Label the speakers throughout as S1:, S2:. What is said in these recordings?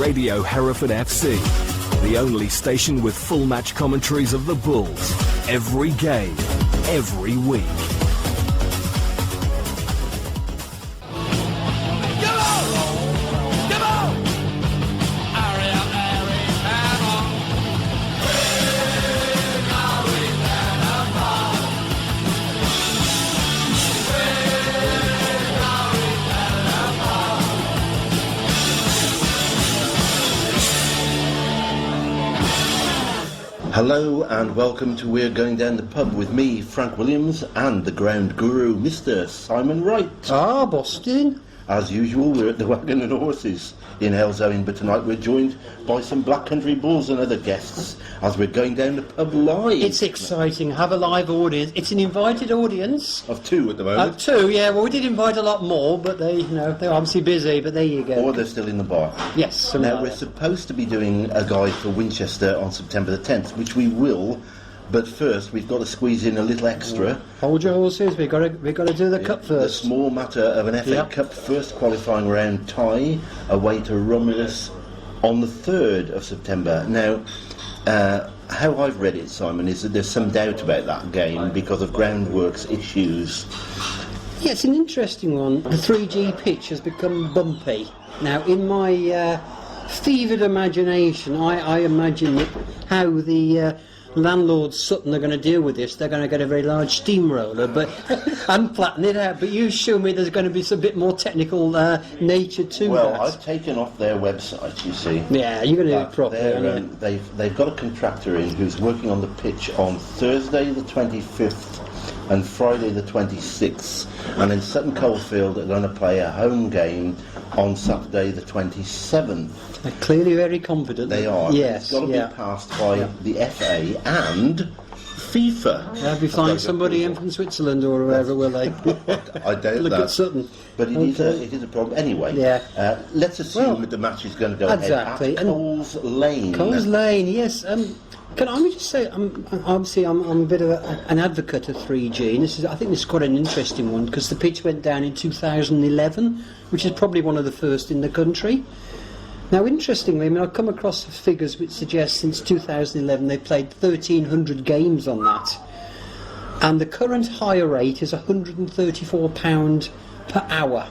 S1: Radio Hereford FC, the only station with full match commentaries of the Bulls. Every game, every week.
S2: Hello and welcome to We're Going Down the Pub with me, Frank Williams, and the ground guru, Mr. Simon Wright.
S3: Ah, Boston.
S2: As usual, we're at the Wagon and Horses in Halesowen, but tonight we're joined by some Black Country Bulls and other guests as we're going down the pub live.
S3: It's exciting. Have a live audience. It's an invited audience.
S2: Of two at the moment.
S3: Two, yeah. Well, we did invite a lot more, but they're obviously busy, but there you go.
S2: Or they're still in the bar.
S3: Yes.
S2: Now, we're supposed to be doing a guide for Winchester on September the 10th, which we will. But first, we've got to squeeze in a little extra.
S3: Hold your horses. We've got to do the cup first.
S2: The small matter of an FA Cup first qualifying round tie away to Romulus on the 3rd of September. Now, how I've read it, Simon, is that there's some doubt about that game because of groundworks issues.
S3: Yeah, it's an interesting one. The 3G pitch has become bumpy. Now, in my fevered imagination, I imagine that how the landlords Sutton are going to deal with this. They're going to get a very large steamroller and flatten it out, but you show me there's going to be some bit more technical nature to that.
S2: Well, I've taken off their website, you see.
S3: Yeah, you're going to do it properly.
S2: They've got a contractor in who's working on the pitch on Thursday the 25th and Friday the 26th, and then Sutton Coldfield are going to play a home game on Saturday the 27th.
S3: They're clearly very confident.
S2: They are.
S3: Yes.
S2: It's got to be passed by the FA and FIFA.
S3: They'll be flying somebody in from Switzerland or wherever, will they?
S2: I doubt
S3: Look
S2: that.
S3: at Sutton.
S2: But it is a problem. Anyway, let's assume that the match is going to go ahead at Coles Lane.
S3: Coles Lane, yes. Can I just say, I'm a bit of an advocate of 3G, and I think this is quite an interesting one because the pitch went down in 2011, which is probably one of the first in the country. Now, interestingly, I've come across figures which suggest since 2011 they've played 1,300 games on that, and the current hire rate is £134 per hour.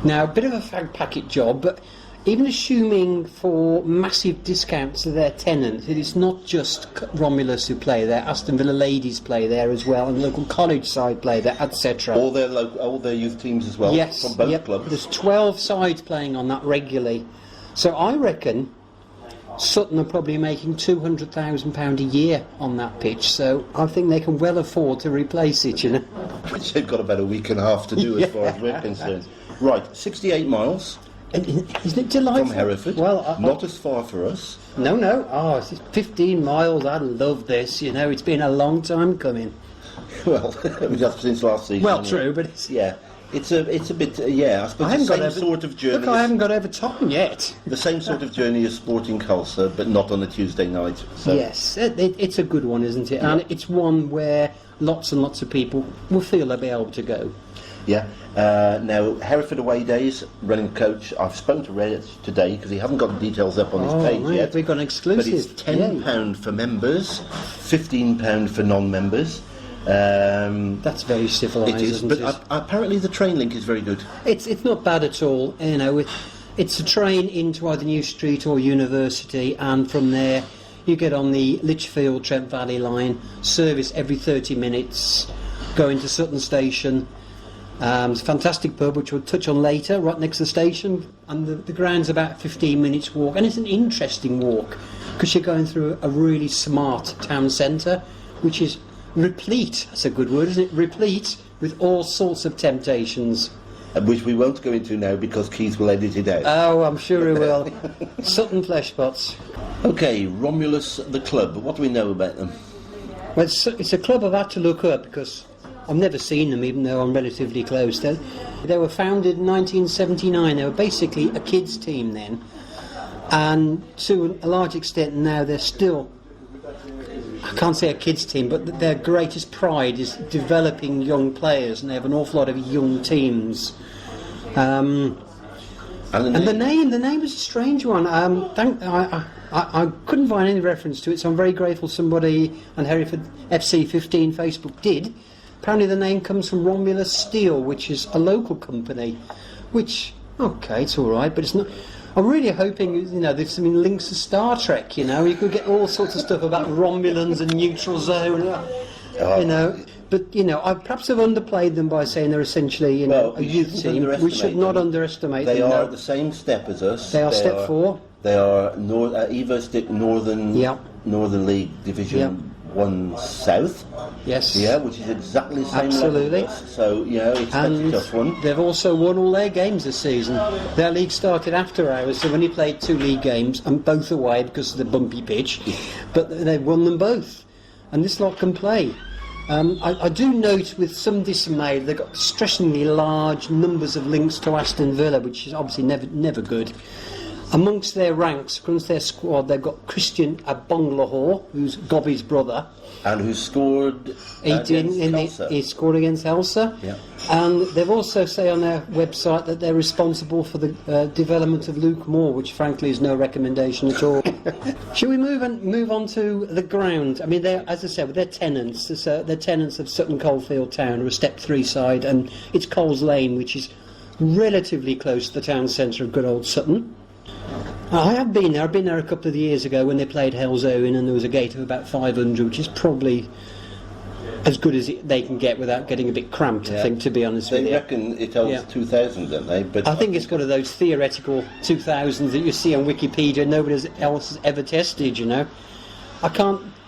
S3: Now, a bit of a fag packet job, but even assuming for massive discounts to their tenants, it is not just Romulus who play there. Aston Villa ladies play there as well, and local college side play there, etc.
S2: All their youth teams as well.
S3: Yes,
S2: from both clubs.
S3: There's 12 sides playing on that regularly. So I reckon Sutton are probably making £200,000 a year on that pitch. So I think they can well afford to replace it, you know.
S2: Which they've got about a week and a half to do as far as we're concerned. Right, 68 miles.
S3: Isn't it delightful?
S2: From Hereford.
S3: Well,
S2: not as far for us.
S3: No. Oh, it's 15 miles. I love this. You know, it's been a long time coming.
S2: Well, that's since last season.
S3: Well, true, but it's...
S2: Yeah. It's a bit, I suppose the same sort of journey.
S3: Look, I haven't got over Tottenham yet.
S2: The same sort of journey as Sporting Tulsa, but not on a Tuesday night. So.
S3: Yes, it's a good one, isn't it?
S2: Yeah.
S3: And it's one where lots and lots of people will feel they'll be able to go.
S2: Yeah. Now, Hereford away days, running coach. I've spoken to Reddit today because he hasn't got the details up on his page yet.
S3: We've got an exclusive.
S2: But it's £10 for members, £15 for non-members.
S3: That's very civilised, isn't it?
S2: But apparently the train link is very good.
S3: It's not bad at all. You know, it's a train into either New Street or University, and from there you get on the Lichfield Trent Valley line, service every 30 minutes, go into Sutton Station. It's a fantastic pub which we'll touch on later, right next to the station, and the ground's about 15 minutes walk, and it's an interesting walk because you're going through a really smart town centre which is replete, that's a good word, isn't it? Replete with all sorts of temptations.
S2: Which we won't go into now because Keith will edit it out.
S3: Oh, I'm sure he will. Sutton Fleshpots.
S2: Okay, Romulus, the club. What do we know about them?
S3: Well, it's a club I've had to look up because I've never seen them, even though I'm relatively close. They were founded in 1979. They were basically a kids' team then. And to a large extent now they're still, I can't say a kids' team, but their greatest pride is developing young players, and they have an awful lot of young teams. And the name was a strange one. I couldn't find any reference to it, so I'm very grateful somebody on Hereford FC 15 Facebook did. Apparently the name comes from Romulus Steel, which is a local company, which, okay, it's all right, but it's not. I'm really hoping, there's some links to Star Trek, you could get all sorts of stuff about Romulans and neutral zone, But, I perhaps have underplayed them by saying they're essentially, a youth team. We should not underestimate them.
S2: They are at the same step as us.
S3: They are step 4.
S2: They are Evo Stick Northern League Division 1 South.
S3: Yes.
S2: Yeah, which is exactly the same
S3: Absolutely.
S2: level as us. So, it's a tough one.
S3: They've also won all their games this season. Their league started after ours, so when he played 2 league games, and both away because of the bumpy pitch, but they've won them both. And this lot can play. I do note with some dismay they've got distressingly large numbers of links to Aston Villa, which is obviously never good. Amongst their ranks, amongst their squad, they've got Christian Abonglahor, who's Gobby's brother.
S2: And who scored
S3: He scored against Elsa.
S2: Yeah.
S3: And they've also say on their website that they're responsible for the development of Luke Moore, which frankly is no recommendation at all. Shall we move on to the ground? I mean, as I said, they're tenants. They're tenants of Sutton Coldfield Town, who are Step 3 side, and it's Coles Lane, which is relatively close to the town centre of good old Sutton. I have been there. I've been there a couple of years ago when they played Hell's Owen, and there was a gate of about 500, which is probably as good as they can get without getting a bit cramped, I think, to be honest with you.
S2: They reckon it holds 2,000, don't they? But
S3: I think it's one of those theoretical 2,000s that you see on Wikipedia nobody else has ever tested,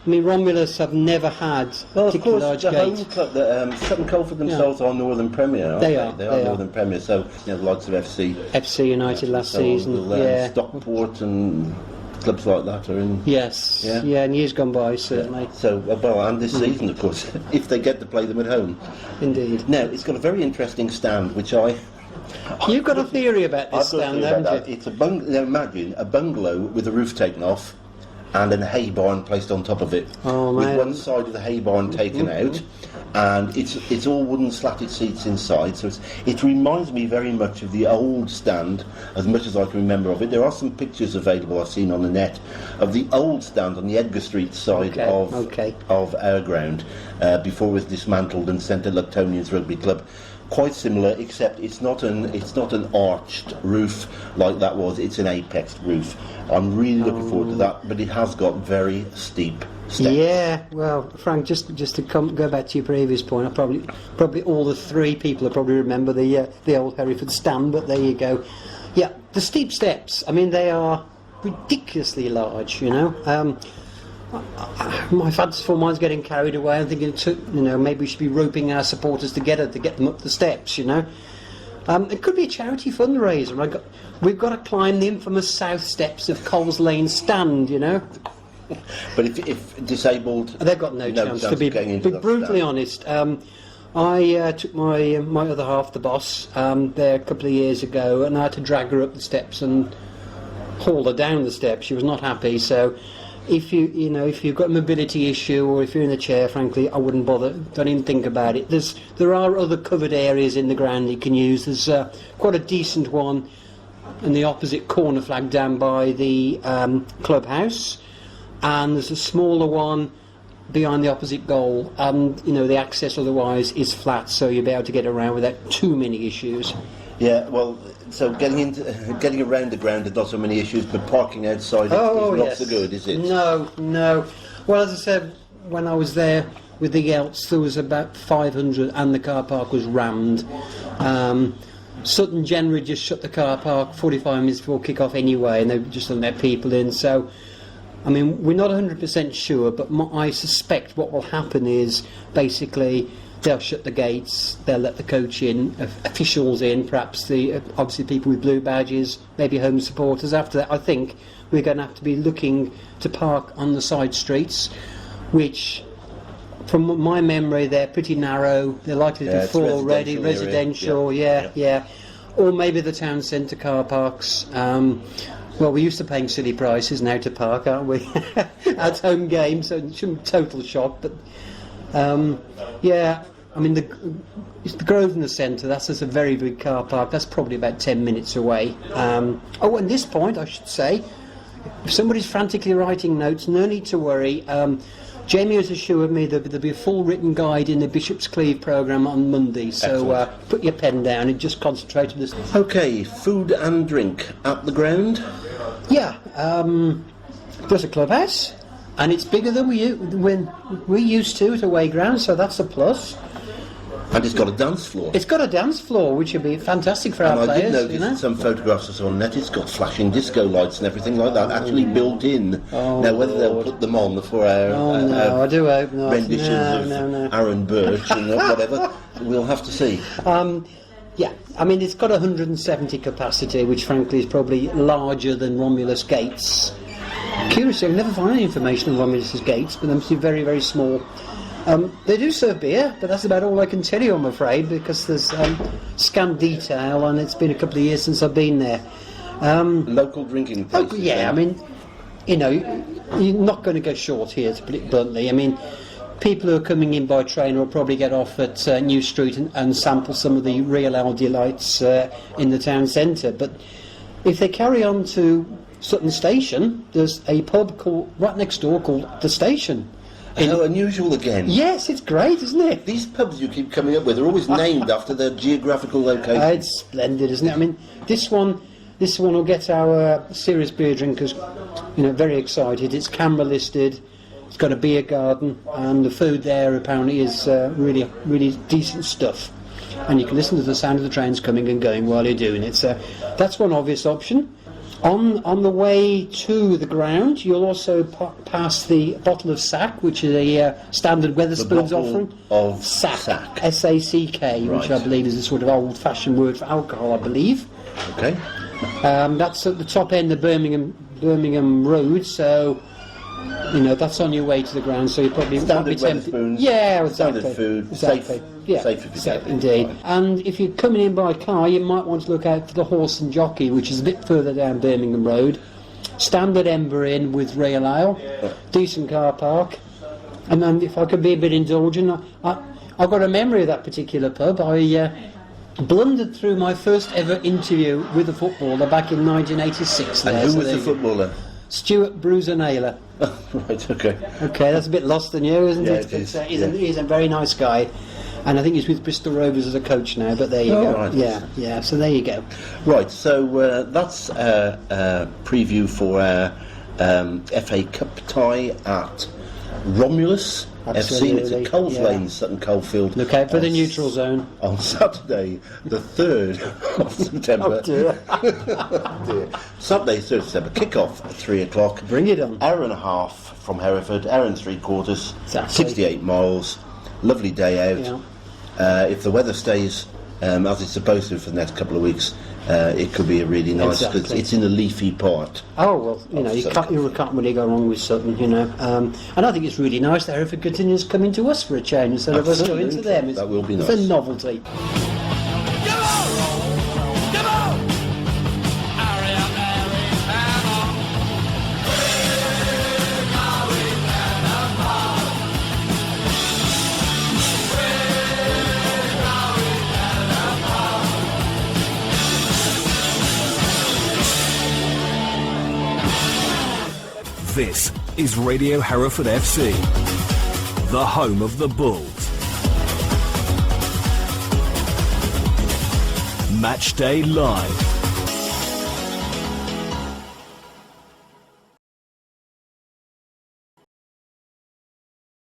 S3: Romulus have never had particularly large gates.
S2: Well, of course, the home club, Sutton Coldfield themselves are Northern Premier, aren't they? They are Northern Premier, so the likes of
S3: FC United last season,
S2: Stockport and clubs like that are in.
S3: Yes, in years gone by, certainly.
S2: Yeah. So, and this season, of course, if they get to play them at home.
S3: Indeed.
S2: Now, it's got a very interesting stand, which
S3: You've got a theory about this stand, haven't you?
S2: It's imagine a bungalow with the roof taken off and a hay barn placed on top of it, with one side of the hay barn taken out, and it's all wooden slatted seats inside. So it reminds me very much of the old stand, as much as I can remember of it. There are some pictures available I've seen on the net of the old stand on the Edgar Street side of our ground before it was dismantled and sent to Luctonians Rugby Club. Quite similar, except it's not an arched roof like that was. It's an apexed roof. I'm really looking forward to that, but it has got very steep steps. Yeah,
S3: well, Frank, just to go back to your previous point, probably all the 3 people will probably remember the old Hereford stand. But there you go. Yeah, the steep steps. I mean, they are ridiculously large. My fanciful mind's getting carried away. I'm thinking, maybe we should be roping our supporters together to get them up the steps. It could be a charity fundraiser. We've got to climb the infamous south steps of Coles Lane stand.
S2: But if disabled,
S3: they've got no chance. To be brutally honest, I took my other half, the boss, there a couple of years ago, and I had to drag her up the steps and haul her down the steps. She was not happy, so. If you've got a mobility issue or if you're in a chair, frankly, I wouldn't bother. Don't even think about it. There are other covered areas in the ground you can use. There's quite a decent one in the opposite corner flag down by the clubhouse, and there's a smaller one behind the opposite goal. And the access otherwise is flat, so you'll be able to get around without too many issues.
S2: Yeah, well. So getting around the ground, there's not so many issues, but parking outside is not so good, is it?
S3: No. Well, as I said, when I was there with the Elts, there was about 500 and the car park was rammed. Sutton generally just shut the car park 45 minutes before kick-off anyway, and they just let their people in. So, we're not 100% sure, but I suspect what will happen is basically they'll shut the gates, they'll let the coach in, officials in, perhaps obviously people with blue badges, maybe home supporters. After that, I think we're going to have to be looking to park on the side streets, which, from my memory, they're pretty narrow. They're likely to be full already, residential, yeah. Or maybe the town centre car parks. Well, we're used to paying silly prices now to park, aren't we? At home games, so it shouldn't be total shock, but... I mean, it's the Grosvenor Centre. That's just a very big car park. That's probably about 10 minutes away. At this point, I should say, if somebody's frantically writing notes, no need to worry. Jamie has assured me that there'll be a full written guide in the Bishop's Cleeve programme on Monday, so put your pen down and just concentrate on this.
S2: Okay, food and drink at the ground?
S3: Yeah, there's a clubhouse, and it's bigger than we're used to at away ground, so that's a plus.
S2: And it's got a dance floor.
S3: It's got a dance floor, which would be fantastic for our players.
S2: I did notice some photographs I saw on net. It's got flashing disco lights and everything like that actually built in. Now, whether they'll put them on for our
S3: I do hope not.
S2: renditions of Aaron Birch and whatever, we'll have to see.
S3: Yeah, I mean, it's got 170 capacity, which frankly is probably larger than Romulus Gates. Curiously, I've never found any information on Romulus's Gates, but they must be very, very small. They do serve beer, but that's about all I can tell you, I'm afraid, because there's scant detail, and it's been a couple of years since I've been there.
S2: Local drinking places.
S3: I mean, you're not going to go short here, to put it bluntly. I mean, people who are coming in by train will probably get off at New Street and sample some of the real ale delights in the town centre. But if they carry on to Sutton Station, there's a pub right next door called The Station.
S2: How unusual again.
S3: Yes, it's great, isn't it?
S2: These pubs you keep coming up with are always named after their geographical location.
S3: It's splendid, isn't it? I mean, this one will get our serious beer drinkers, very excited. It's camera listed. It's got a beer garden, and the food there apparently is really, really decent stuff. And you can listen to the sound of the trains coming and going while you're doing it. So that's one obvious option. On the way to the ground, you'll also pass the bottle of sack, which is a standard Wetherspoons offering.
S2: Of
S3: sack. S-A-C-K,
S2: right.
S3: Which I believe is a sort of old-fashioned word for alcohol, I believe.
S2: Okay.
S3: That's at the top end of Birmingham Road, so that's on your way to the ground. So you probably
S2: standard
S3: won't be tempted.
S2: Wetherspoons,
S3: Yeah, exactly.
S2: Standard food,
S3: exactly.
S2: Safe if you
S3: indeed. And if you're coming in by car, you might want to look out for the Horse and Jockey, which is a bit further down Birmingham Road. Standard Ember Inn with rail ale, decent car park. And then, if I could be a bit indulgent, I've got a memory of that particular pub. I blundered through my first ever interview with a footballer back in 1986.
S2: And who was the footballer?
S3: Stuart Bruiser Naylor.
S2: Right, okay.
S3: Okay, that's a bit lost on you, isn't it?
S2: It is.
S3: He's a very nice guy. And I think he's with Bristol Rovers as a coach now, but there you go.
S2: Right.
S3: Yeah, so there you go.
S2: Right, so that's a preview for our FA Cup tie at Romulus
S3: Absolutely,
S2: FC. It's at Coles Lane, Sutton Coldfield.
S3: Look out for the neutral zone.
S2: On Saturday, the 3rd of September.
S3: Oh dear.
S2: Saturday, 3rd of September, kick-off at 3 o'clock.
S3: Bring it on.
S2: Hour and a half from Hereford, hour and 3/4,
S3: Exactly.
S2: 68 miles. Lovely day out.
S3: Yeah.
S2: If the weather stays as it's supposed to for the next couple of weeks, it could be a really nice, because
S3: Exactly.
S2: it's in a leafy part.
S3: Oh, well, you
S2: Sutton.
S3: can't really go wrong with Sutton, And I think it's really nice that Hereford continues coming to us for a change instead of us going to them.
S2: That will be
S3: It's
S2: nice.
S3: a novelty.
S1: This is Radio Hereford FC, the home of the Bulls. Match Day Live.